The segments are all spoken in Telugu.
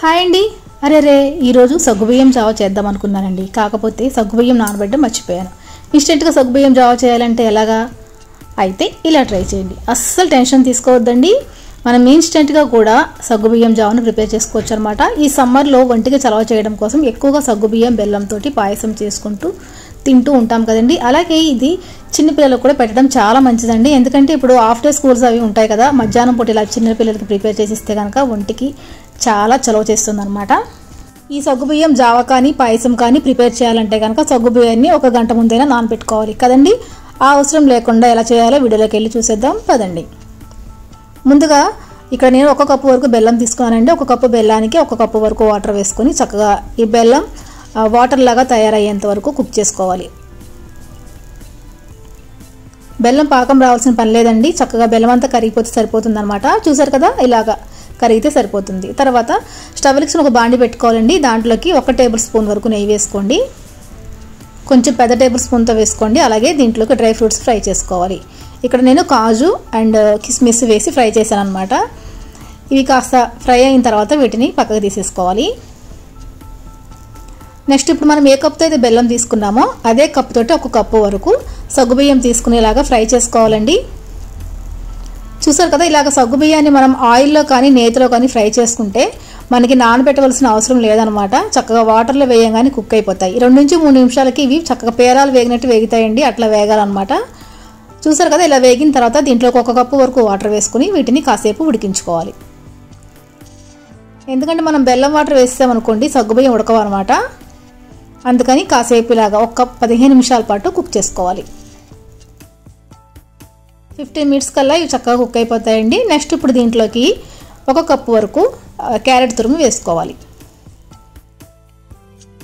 హాయ్ అండి. అరే ఈరోజు సగ్గుబియ్యం జావ చేద్దాం అనుకున్నానండి. కాకపోతే సగ్గుబియ్యం నానబెట్టడం మర్చిపోయాను. ఇన్స్టెంట్గా సగ్గుబియ్యం జావ చేయాలంటే ఎలాగా? అయితే ఇలా ట్రై చేయండి. అస్సలు టెన్షన్ తీసుకోవద్దండి. మనం ఇన్స్టెంట్గా కూడా సగ్గుబియ్యం జావను ప్రిపేర్ చేసుకోవచ్చు అనమాట. ఈ సమ్మర్లో ఒంటికి చలవ చేయడం కోసం ఎక్కువగా సగ్గుబియ్యం బెల్లంతో పాయసం చేసుకుంటూ తింటూ ఉంటాం కదండి. అలాగే ఇది చిన్నపిల్లలకు కూడా పెట్టడం చాలా మంచిదండి. ఎందుకంటే ఇప్పుడు ఆఫ్టర్ స్కూల్స్ అవి ఉంటాయి కదా, మధ్యాహ్నం పూట ఇలా చిన్నపిల్లలకి ప్రిపేర్ చేసిస్తే కనుక ఒంటికి చాలా చలవ చేస్తుంది అనమాట. ఈ సగ్గుబియ్యం జావ కానీ పాయసం కానీ ప్రిపేర్ చేయాలంటే కనుక సగ్గుబియ్యాన్ని 1 గంట ముందైనా నానబెట్టుకోవాలి కదండి. ఆ అవసరం లేకుండా ఎలా చేయాలో వీడియోలోకి వెళ్ళి చూసేద్దాం పదండి. ముందుగా ఇక్కడ నేను 1 కప్పు వరకు బెల్లం తీసుకున్నానండి. 1 కప్పు బెల్లానికి 1 కప్పు వరకు వాటర్ వేసుకొని చక్కగా ఈ బెల్లం వాటర్ లాగా తయారయ్యేంత వరకు కుక్ చేసుకోవాలి. బెల్లం పాకం రావాల్సిన పని లేదండి. చక్కగా బెల్లం అంతా కరిగిపోతే సరిపోతుంది అనమాట. చూసారు కదా, ఇలాగా కరిగితే సరిపోతుంది. తర్వాత స్టవ్ వెలిగించి ఒక బాండి పెట్టుకోవాలండి. దాంట్లోకి 1 టేబుల్ స్పూన్ వరకు నెయ్యి వేసుకోండి. కొంచెం పెద్ద టేబుల్ స్పూన్తో వేసుకోండి. అలాగే దీంట్లోకి డ్రై ఫ్రూట్స్ ఫ్రై చేసుకోవాలి. ఇక్కడ నేను కాజు అండ్ కిస్మిస్ వేసి ఫ్రై చేశాను అనమాట. ఇవి కాస్త ఫ్రై అయిన తర్వాత వీటిని పక్కకు తీసేసుకోవాలి. నెక్స్ట్ ఇప్పుడు మనం ఏ కప్తో అయితే బెల్లం తీసుకున్నామో అదే కప్పుతోటి 1 కప్పు వరకు సగ్గుబియ్యం తీసుకునేలాగా ఫ్రై చేసుకోవాలండి. చూసారు కదా, ఇలాగ సగ్గుబియ్యాన్ని మనం ఆయిల్లో కానీ నేతిలో కానీ ఫ్రై చేసుకుంటే మనకి నానబెట్టవలసిన అవసరం లేదనమాట. చక్కగా వాటర్లో వేయంగానే కుక్ అయిపోతాయి. 2 నుంచి 3 నిమిషాలకి ఇవి చక్కగా పేరాలు వేగినట్టు వేగుతాయండి. అట్లా వేగాలన్నమాట. చూసారు కదా, ఇలా వేగిన తర్వాత దీంట్లోకి 1 కప్పు వరకు వాటర్ వేసుకుని వీటిని కాసేపు ఉడికించుకోవాలి. ఎందుకంటే మనం బెల్లం వాటర్ వేసామనుకోండి సగ్గుబియ్యం ఉడకవన్నమాట. అందుకని కాసేపు ఇలాగా 15 నిమిషాల పాటు కుక్ చేసుకోవాలి. 15 మినిట్స్ కల్లా ఇవి చక్కగా కుక్ అయిపోతాయండి. నెక్స్ట్ ఇప్పుడు దీంట్లోకి 1 కప్పు వరకు క్యారెట్ తురుము వేసుకోవాలి.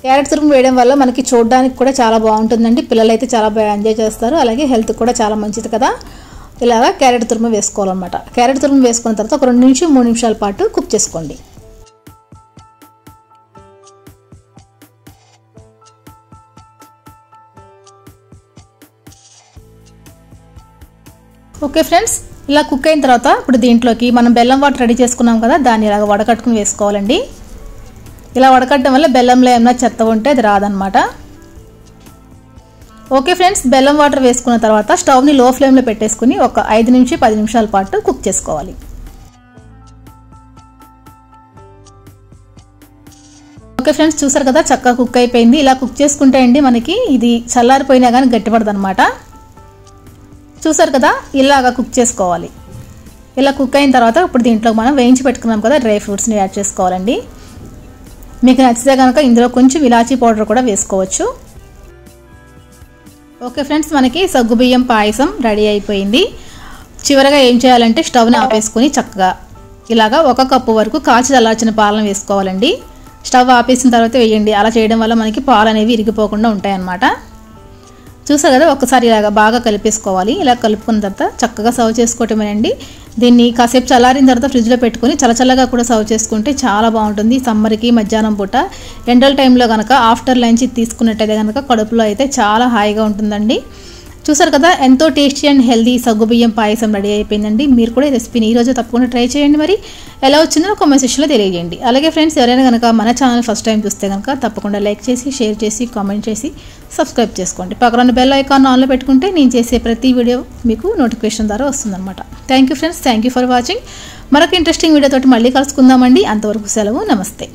క్యారెట్ తురుము వేయడం వల్ల మనకి చూడడానికి కూడా చాలా బాగుంటుందండి. పిల్లలు అయితే చాలా బాగా ఎంజాయ్ చేస్తారు. అలాగే హెల్త్ కూడా చాలా మంచిది కదా. ఇలాగా క్యారెట్ తురుము వేసుకోవాలన్నమాట. క్యారెట్ తురుము వేసుకున్న తర్వాత 1 2 నుంచి 3 నిమిషాల పాటు కుక్ చేసుకోండి. ఓకే ఫ్రెండ్స్, ఇలా కుక్ అయిన తర్వాత ఇప్పుడు దీంట్లోకి మనం బెల్లం వాటర్ రెడీ చేసుకున్నాం కదా, దాన్ని ఇలాగ వడకట్టుకుని వేసుకోవాలండి. ఇలా వడకట్టడం వల్ల బెల్లంలో ఏమైనా చెత్త ఉంటే అది రాదనమాట. ఓకే ఫ్రెండ్స్, బెల్లం వాటర్ వేసుకున్న తర్వాత స్టవ్ని లో ఫ్లేమ్లో పెట్టేసుకుని ఒక 5 నుంచి 10 నిమిషాల పాటు కుక్ చేసుకోవాలి. ఓకే ఫ్రెండ్స్, చూసారు కదా చక్కగా కుక్ అయిపోయింది. ఇలా కుక్ చేసుకుంటే అండి మనకి ఇది చల్లారిపోయినా కానీ గట్టిపడదు అనమాట. చూసారు కదా, ఇలాగా కుక్ చేసుకోవాలి. ఇలా కుక్ అయిన తర్వాత ఇప్పుడు దీంట్లో మనం వేయించి పెట్టుకున్నాం కదా డ్రై ఫ్రూట్స్ని యాడ్ చేసుకోవాలండి. మీకు నచ్చితే కనుక ఇందులో కొంచెం ఇలాచీ పౌడర్ కూడా వేసుకోవచ్చు. ఓకే ఫ్రెండ్స్, మనకి సగ్గుబియ్యం పాయసం రెడీ అయిపోయింది. చివరగా ఏం చేయాలంటే స్టవ్ని ఆపేసుకొని చక్కగా ఇలాగా 1 కప్పు వరకు కాచి చల్లార్చిన పాలను వేసుకోవాలండి. స్టవ్ ఆపేసిన తర్వాత వేయండి. అలా చేయడం వల్ల మనకి పాలు అనేవి ఇరిగిపోకుండా ఉంటాయి అన్నమాట. చూసారు కదా, ఒక్కసారి ఇలాగా బాగా కలిపేసుకోవాలి. ఇలా కలుపుకున్న తర్వాత చక్కగా సర్వ్ చేసుకోవటమేనండి. దీన్ని కాసేపు చల్లారిన తర్వాత ఫ్రిడ్జ్లో పెట్టుకొని చల్లచల్లగా కూడా సర్వ్ చేసుకుంటే చాలా బాగుంటుంది. సమ్మర్కి మధ్యాహ్నం పూట ఎండల టైంలో కనుక ఆఫ్టర్ లంచ్ తీసుకున్నట్టయితే కనుక కడుపులో అయితే చాలా హాయిగా ఉంటుందండి. చూసారు కదా, ఎంతో టేస్టీ అండ్ హెల్దీ సగ్గుబియ్యం పాయసం రెడీ అయిపోయిందండి. మీరు కూడా ఈ రెసిపీని ఈరోజు తప్పకుండా ట్రై చేయండి. మరి ఎలా వచ్చిందో కామెంట్ సెక్షన్లో తెలియజేయండి. అలాగే ఫ్రెండ్స్, ఎవరైనా కనుక మన ఛానల్ ఫస్ట్ టైం చూస్తే కనుక తప్పకుండా లైక్ చేసి షేర్ చేసి కామెంట్ చేసి సబ్స్క్రైబ్ చేసుకోండి. పక్కన బెల్ ఐకాన్ ఆన్లో పెట్టుకుంటే నేను చేసే ప్రతి వీడియో మీకు నోటిఫికేషన్ ద్వారా వస్తుందన్నమాట. Thank you friends, thank you for watching. మరొక ఇంట్రెస్టింగ్ వీడియోతోటి మళ్ళీ కలుసుకుందామండి. అంతవరకు సెలవు, నమస్తే.